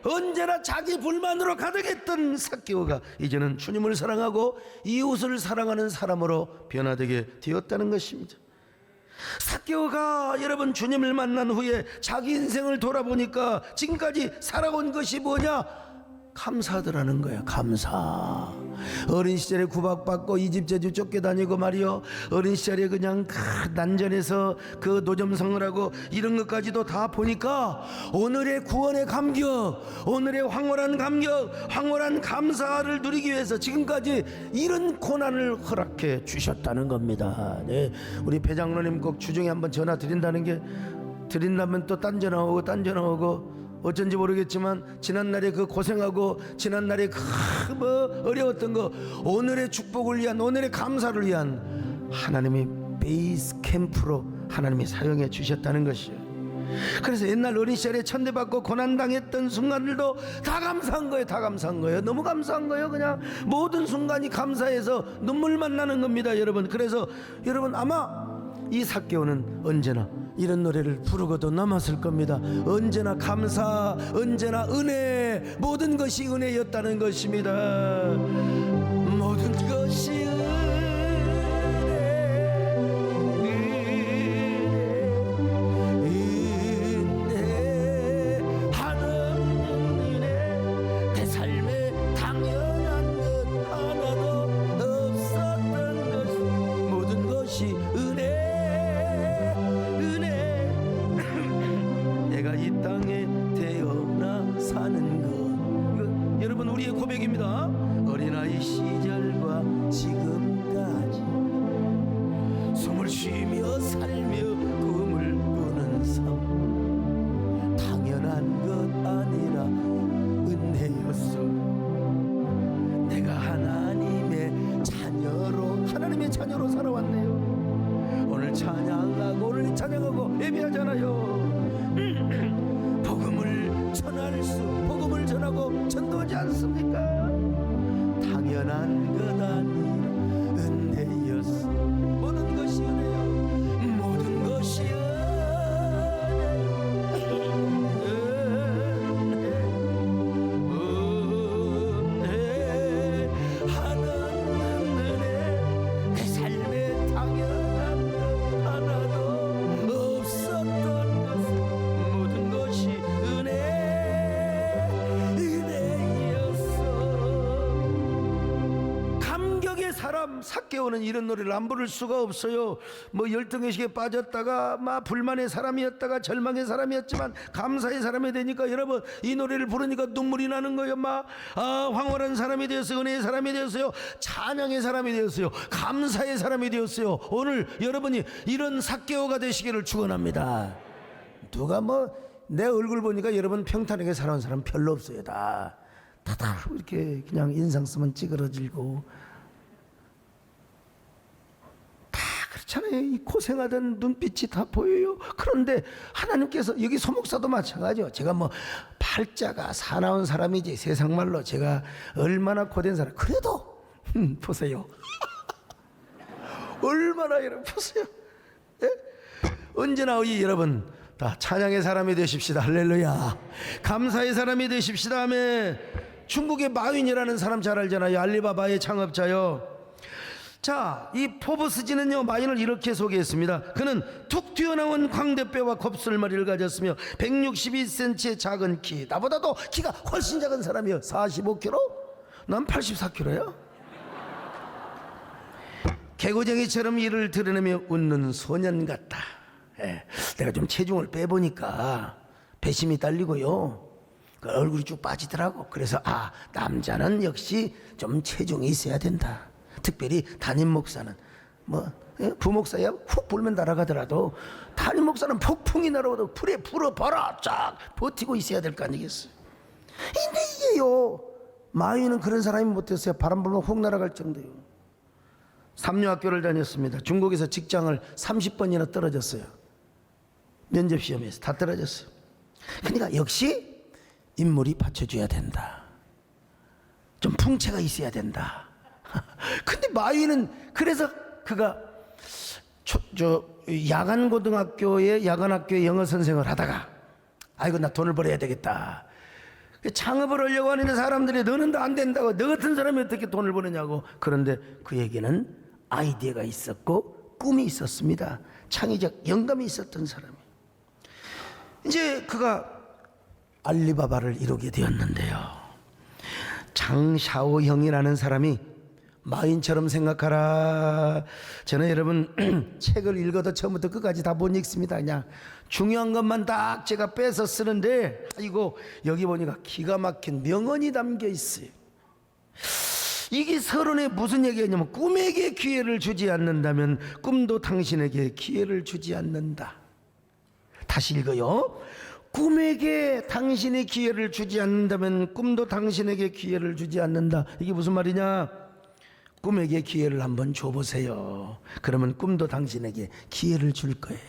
언제나 자기 불만으로 가득했던 삭개오가 이제는 주님을 사랑하고 이웃을 사랑하는 사람으로 변화되게 되었다는 것입니다. 삭개오가 여러분 주님을 만난 후에 자기 인생을 돌아보니까 지금까지 살아온 것이 뭐냐? 감사하더라는 거예요. 감사. 어린 시절에 구박받고 이집 제주 쫓겨다니고 말이요, 어린 시절에 그냥 난전에서 그 노점성을 하고 이런 것까지도 다 보니까 오늘의 구원의 감격, 오늘의 황홀한 감격, 황홀한 감사를 누리기 위해서 지금까지 이런 고난을 허락해 주셨다는 겁니다. 네, 우리 배장로님 꼭 주중에 한번 전화 드린다는 게, 드린다면 또 딴 전화 오고 어쩐지 모르겠지만 지난날에 그 고생하고 지난날에 그 어려웠던 거 오늘의 축복을 위한, 오늘의 감사를 위한 하나님의 베이스 캠프로 하나님이 사용해 주셨다는 것이에요. 그래서 옛날 어린 시절에 천대받고 고난당했던 순간들도 다 감사한 거예요. 다 감사한 거예요. 너무 감사한 거예요. 그냥 모든 순간이 감사해서 눈물만 나는 겁니다, 여러분. 그래서 여러분 아마 이 삭개오는 언제나 이런 노래를 부르고도 남았을 겁니다. 언제나 감사, 언제나 은혜, 모든 것이 은혜였다는 것입니다. 모든 것이 은혜, 한없는 은혜, 내 삶에 당연한 것 하나도 없었던 것, 모든 것이 은혜. 내가 이 땅에 태어나 사는 것 우리의 고백입니다. 어린아이 시절과 지금까지 숨을 쉬며 살며 꿈을 꾸는 삶, 당연한 것 아니라 은혜였어. 내가 하나님의 자녀로 살아왔네요. 오늘 찬양하고 오늘 찬양하고 예배하잖아요. 복음을 전하고 전도하지 않습니까? 당연한 것 아니라 은혜였어. 모든 것이 은혜요. 모든 것이 은혜. 하나님은 은혜. 내 삶에 당연한 것 하나도 없었던 것은 모든 것이 은혜였어. 감격의 사람 삭개오는 이런 노래를 안 부를 수가 없어요. 뭐 열등의식에 빠졌다가 막 불만의 사람이었다가 절망의 사람이었지만 감사의 사람이 되니까 여러분 이 노래를 부르니까 눈물이 나는 거예요. 막 황홀한 사람이 되었어요. 은혜의 사람이 되었어요. 찬양의 사람이 되었어요. 감사의 사람이 되었어요. 오늘 여러분이 이런 삭개오가 되시기를 축원합니다. 누가 뭐 내 얼굴 보니까 여러분 평탄하게 살아온 사람 별로 없어요. 다 이렇게 그냥 인상 쓰면 찌그러지고 다 그렇잖아요. 이 고생하던 눈빛이 다 보여요. 그런데 하나님께서 여기 소목사도 마찬가지요. 제가 뭐 팔자가 사나운 사람이지 세상 말로 제가 얼마나 고된 사람. 그래도 보세요. 얼마나 여러분 보세요. 예? 언제나 이 여러분 다 찬양의 사람이 되십시다. 할렐루야. 감사의 사람이 되십시다. 아멘. 중국의 마윈이라는 사람 잘 알잖아요. 알리바바의 창업자요. 자, 이 포브스지는요 마윈을 이렇게 소개했습니다. 그는 툭 튀어나온 광대뼈와 곱슬머리를 가졌으며 162cm의 작은 키. 나보다도 키가 훨씬 작은 사람이요. 45kg? 난 84kg야. 개구쟁이처럼 이를 드러내며 웃는 소년 같다. 내가 좀 체중을 빼보니까 배심이 딸리고요. 그 얼굴이 쭉 빠지더라고. 그래서 남자는 역시 좀 체중이 있어야 된다. 특별히 담임 목사는 뭐 부목사야 훅 불면 날아가더라도 담임 목사는 폭풍이 날아오도 불에 불어봐라 쫙 버티고 있어야 될 거 아니겠어요. 근데 이게요 마윈은 그런 사람이 못했어요. 바람 불면 훅 날아갈 정도요. 삼류학교를 다녔습니다. 중국에서 직장을 30번이나 떨어졌어요. 면접시험에서 다 떨어졌어요. 그러니까 역시 인물이 받쳐줘야 된다. 좀 풍채가 있어야 된다. 근데 마윈은 그래서 그가 야간학교에 영어 선생을 하다가 아이고 나 돈을 벌어야 되겠다. 창업을 하려고 하는데 사람들이 너는 다 안 된다고, 너 같은 사람이 어떻게 돈을 버느냐고. 그런데 그에게는 아이디어가 있었고 꿈이 있었습니다. 창의적 영감이 있었던 사람이. 이제 그가 알리바바를 이루게 되었는데요. 장샤오 형이라는 사람이 마윈처럼 생각하라. 저는 여러분 책을 읽어도 처음부터 끝까지 다 못 읽습니다. 그냥 중요한 것만 딱 제가 빼서 쓰는데 이거 여기 보니까 기가 막힌 명언이 담겨 있어요. 이게 서론에 무슨 얘기냐면 꿈에게 기회를 주지 않는다면 꿈도 당신에게 기회를 주지 않는다. 다시 읽어요. 꿈에게 당신이 기회를 주지 않는다면 꿈도 당신에게 기회를 주지 않는다. 이게 무슨 말이냐? 꿈에게 기회를 한번 줘보세요. 그러면 꿈도 당신에게 기회를 줄 거예요.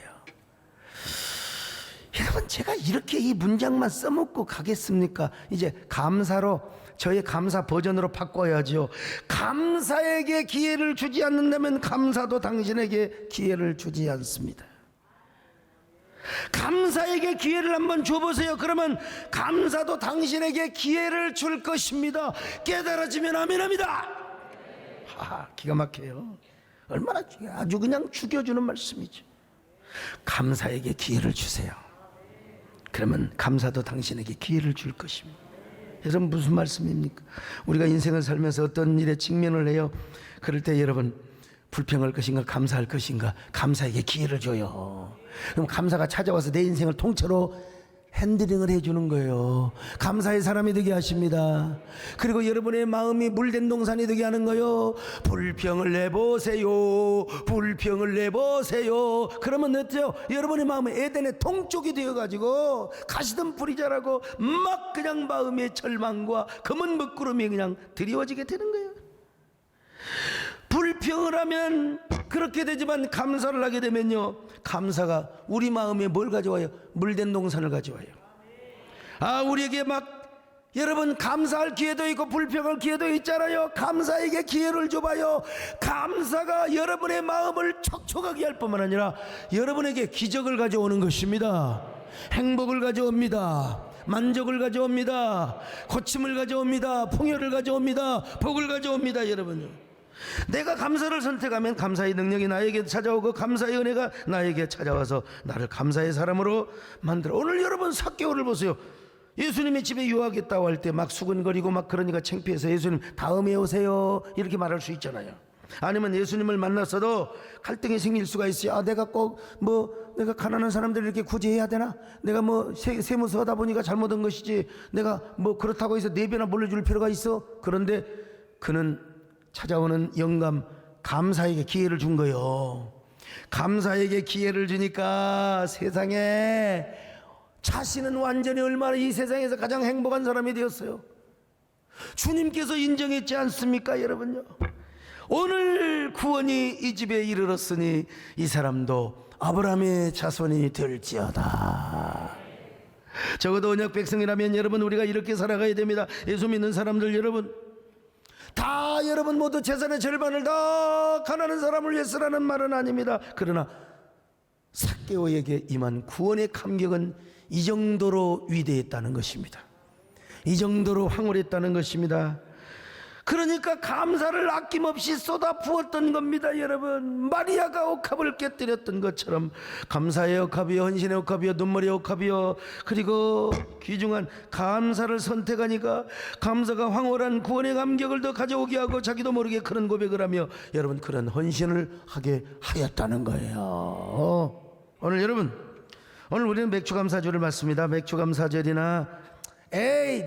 여러분 제가 이렇게 이 문장만 써먹고 가겠습니까? 이제 감사로 저의 감사 버전으로 바꿔야죠. 감사에게 기회를 주지 않는다면 감사도 당신에게 기회를 주지 않습니다. 감사에게 기회를 한번 줘보세요. 그러면 감사도 당신에게 기회를 줄 것입니다. 깨달아지면 아멘합니다. 기가 막혀요. 얼마나 아주 그냥 죽여주는 말씀이죠. 감사에게 기회를 주세요. 그러면 감사도 당신에게 기회를 줄 것입니다. 여러분 무슨 말씀입니까? 우리가 인생을 살면서 어떤 일에 직면을 해요. 그럴 때 여러분 불평할 것인가 감사할 것인가? 감사에게 기회를 줘요. 그럼 감사가 찾아와서 내 인생을 통째로 핸들링을 해주는 거예요. 감사의 사람이 되게 하십니다. 그리고 여러분의 마음이 물된 동산이 되게 하는 거예요. 불평을 내보세요. 불평을 내보세요. 그러면 어때요? 여러분의 마음은 에덴의 동쪽이 되어가지고 가시던 불이 자라고 막 그냥 마음의 절망과 검은 먹구름이 그냥 드리워지게 되는 거예요. 불평을 하면 그렇게 되지만 감사를 하게 되면요, 감사가 우리 마음에 뭘 가져와요? 물된 동산을 가져와요. 우리에게 막 여러분 감사할 기회도 있고 불평할 기회도 있잖아요. 감사에게 기회를 줘봐요. 감사가 여러분의 마음을 촉촉하게 할 뿐만 아니라 여러분에게 기적을 가져오는 것입니다. 행복을 가져옵니다. 만족을 가져옵니다. 고침을 가져옵니다. 풍요를 가져옵니다. 복을 가져옵니다. 여러분요, 내가 감사를 선택하면 감사의 능력이 나에게 찾아오고 감사의 은혜가 나에게 찾아와서 나를 감사의 사람으로 만들어. 오늘 여러분 삭개오를 보세요. 예수님이 집에 유하겠다고 할 때 막 수근거리고 막 그러니까 창피해서 예수님 다음에 오세요 이렇게 말할 수 있잖아요. 아니면 예수님을 만났어도 갈등이 생길 수가 있어요. 내가 꼭 내가 가난한 사람들 이렇게 구제해야 되나? 내가 세무서 하다 보니까 잘못한 것이지 내가 그렇다고 해서 네 배나 몰려줄 필요가 있어? 그런데 그는 찾아오는 영감, 감사에게 기회를 준 거예요. 감사에게 기회를 주니까 세상에 자신은 완전히 얼마나 이 세상에서 가장 행복한 사람이 되었어요. 주님께서 인정했지 않습니까 여러분요? 오늘 구원이 이 집에 이르렀으니 이 사람도 아브라함의 자손이 될지어다. 적어도 언약 백성이라면 여러분 우리가 이렇게 살아가야 됩니다. 예수 믿는 사람들 여러분, 다 여러분 모두 재산의 절반을 다 가난한 사람을 위해 쓰라는 말은 아닙니다. 그러나 삭개오에게 임한 구원의 감격은 이 정도로 위대했다는 것입니다. 이 정도로 황홀했다는 것입니다. 그러니까 감사를 아낌없이 쏟아 부었던 겁니다. 여러분, 마리아가 옥합을 깨뜨렸던 것처럼 감사의 옥합이요, 헌신의 옥합이요, 눈물의 옥합이요, 그리고 귀중한 감사를 선택하니까 감사가 황홀한 구원의 감격을 더 가져오게 하고 자기도 모르게 그런 고백을 하며 여러분 그런 헌신을 하게 하였다는 거예요. 오늘 여러분, 오늘 우리는 맥주감사절을 맞습니다. 맥주감사절이나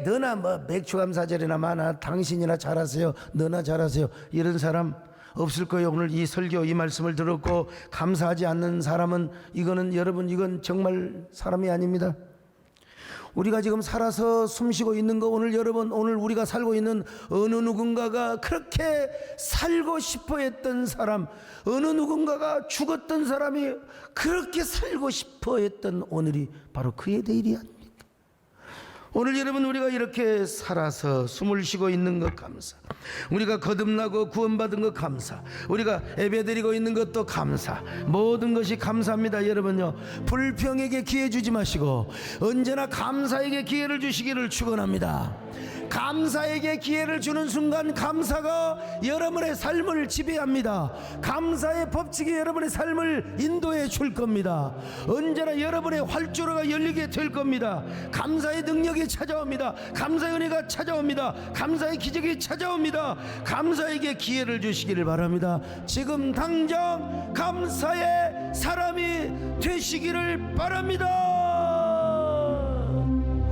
너나 맥주감사절이나 많아, 당신이나 잘하세요, 너나 잘하세요, 이런 사람 없을 거예요. 오늘 이 설교 이 말씀을 들었고 감사하지 않는 사람은 이거는 여러분 이건 정말 사람이 아닙니다. 우리가 지금 살아서 숨쉬고 있는 거, 오늘 여러분, 오늘 우리가 살고 있는 어느 누군가가 그렇게 살고 싶어 했던 사람, 어느 누군가가 죽었던 사람이 그렇게 살고 싶어 했던 오늘이 바로 그의 내일이 아닙니까? 오늘 여러분 우리가 이렇게 살아서 숨을 쉬고 있는 것 감사, 우리가 거듭나고 구원받은 것 감사, 우리가 예배드리고 있는 것도 감사, 모든 것이 감사합니다. 여러분요, 불평에게 기회 주지 마시고 언제나 감사에게 기회를 주시기를 축원합니다. 감사에게 기회를 주는 순간 감사가 여러분의 삶을 지배합니다. 감사의 법칙이 여러분의 삶을 인도해 줄 겁니다. 언제나 여러분의 활주로가 열리게 될 겁니다. 감사의 능력이 찾아옵니다. 감사의 은혜가 찾아옵니다. 감사의 기적이 찾아옵니다. 감사에게 기회를 주시기를 바랍니다. 지금 당장 감사의 사람이 되시기를 바랍니다.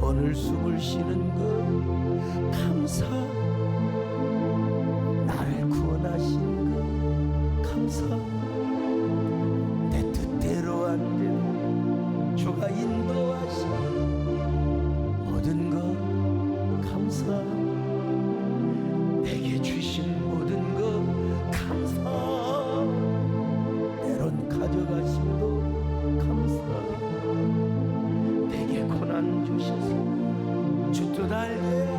오늘 숨을 쉬는 것 감사, 나를 구원하신 것 감사, 내 뜻대로 안 되는 주가 인도하신 모든 것 감사, 내게 주신 모든 것 감사, 때론 가져가심도 감사, 내게 고난 주셔서 주 뜻 알게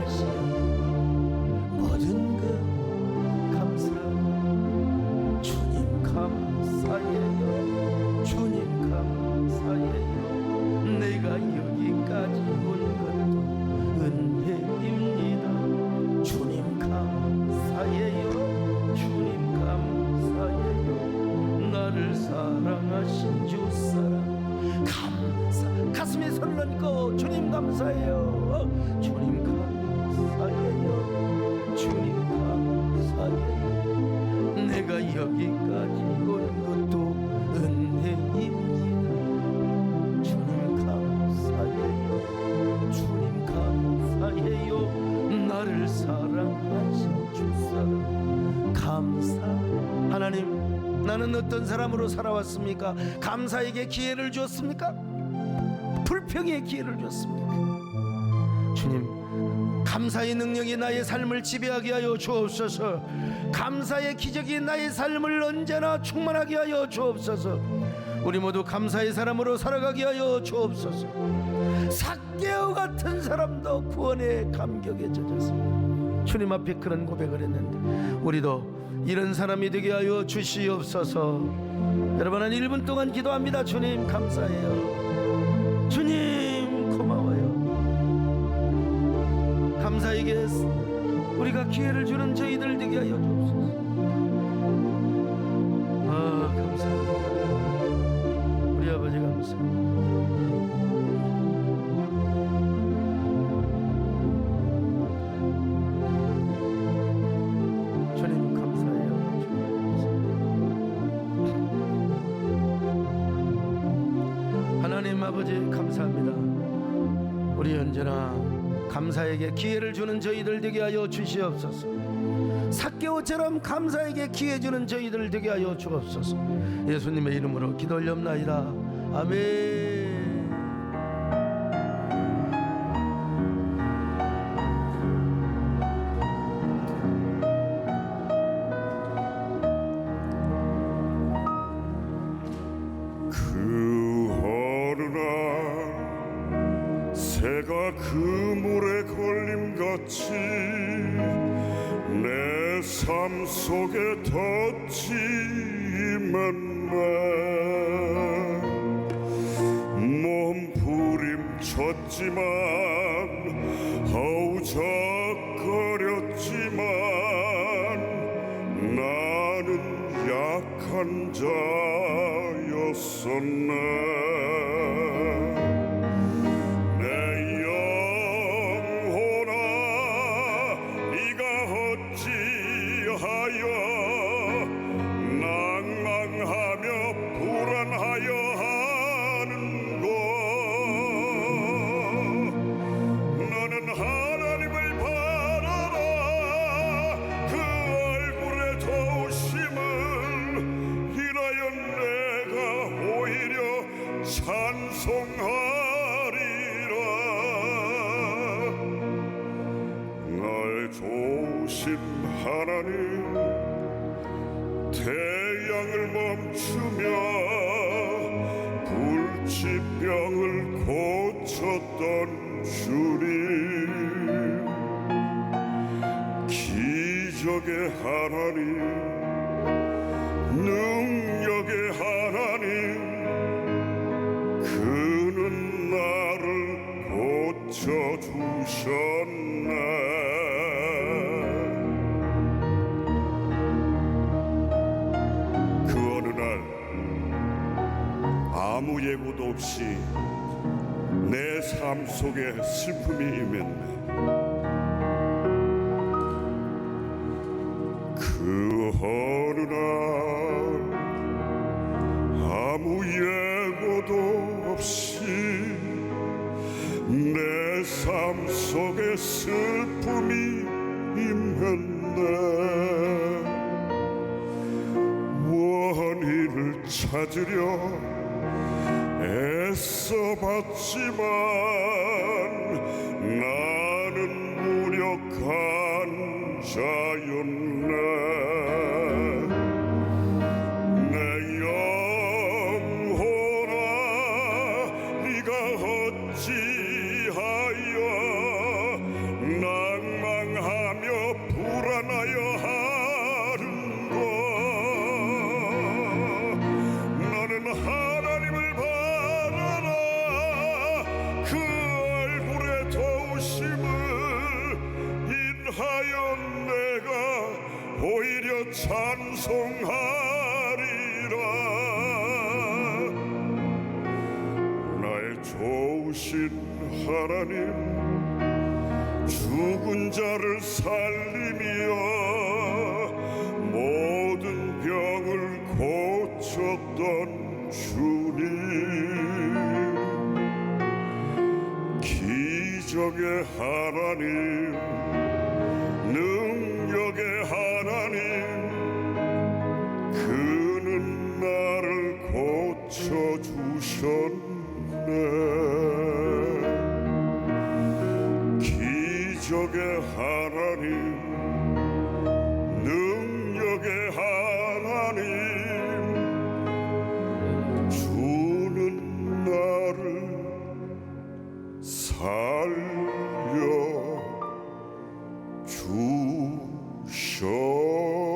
나를 사랑하신 주사랑 감사. 하나님, 나는 어떤 사람으로 살아왔습니까? 감사에게 기회를 주었습니까? 불평의 기회를 주었습니까? 주님, 감사의 능력이 나의 삶을 지배하게 하여 주옵소서. 감사의 기적이 나의 삶을 언제나 충만하게 하여 주옵소서. 우리 모두 감사의 사람으로 살아가게 하여 주옵소서. 삭개오 같은 사람도 구원의 감격에 젖었습니다. 주님 앞에 그런 고백을 했는데 우리도 이런 사람이 되게 하여 주시옵소서. 여러분, 한 1분 동안 기도합니다. 주님 감사해요. 주님 고마워요. 감사에게 우리가 기회를 주는 저희들 되게 하여 주옵소서. 아, 감사합니다. 우리 아버지 감사합니다. 주님 감사해요. 하나님 아버지 감사합니다. 우리 언제나 감사에게 기회를 주는 저희들 되게 하여 주시옵소서. 삭개오처럼 감사에게 기회 주는 저희들 되게 하여 주옵소서. 예수님의 이름으로 기도 올렵나이다. 아멘. 그 어느 날 새가 그물에 걸림같이 내 삶 속에 덧치면 몸부림쳤지만 허우적거렸지만 나는 약한 자였었네. 내 영혼아 네가 어찌하여 낭망하며 불안하여 하는고. 너는 하나님을 바라라. 그 얼굴의 도우심을 인하여 내가 오히려 찬송하리라. 날 좋으신 하나님, 태양을 멈추며 불치병을 고쳤던 주님, 기적의 하나님, 능력의 하나님, 그는 나를 고쳐주셨네. 그 어느 날 아무 예고도 없이 내 삶 속에 슬픔이 임했네. 그 어느 날 아무 예고도 없이 내 삶 속에 슬픔이 임했네. 원인을 찾으려 애써봤지만 나는 무력한 자였네. 내 영혼아 네가 어찌하여 낭망하며 불안하여 하는고. 너는 하나님을 바라라. 그 얼굴의 도우심을 인하여 내가 오히려 찬송하리라. 나의 좋으신 하나님, 죽은 자를 살리며 모든 병을 고쳤던 주님, 기적의 하나님, 하나님 능력의 하나님 주는 나를 살려 주셨네.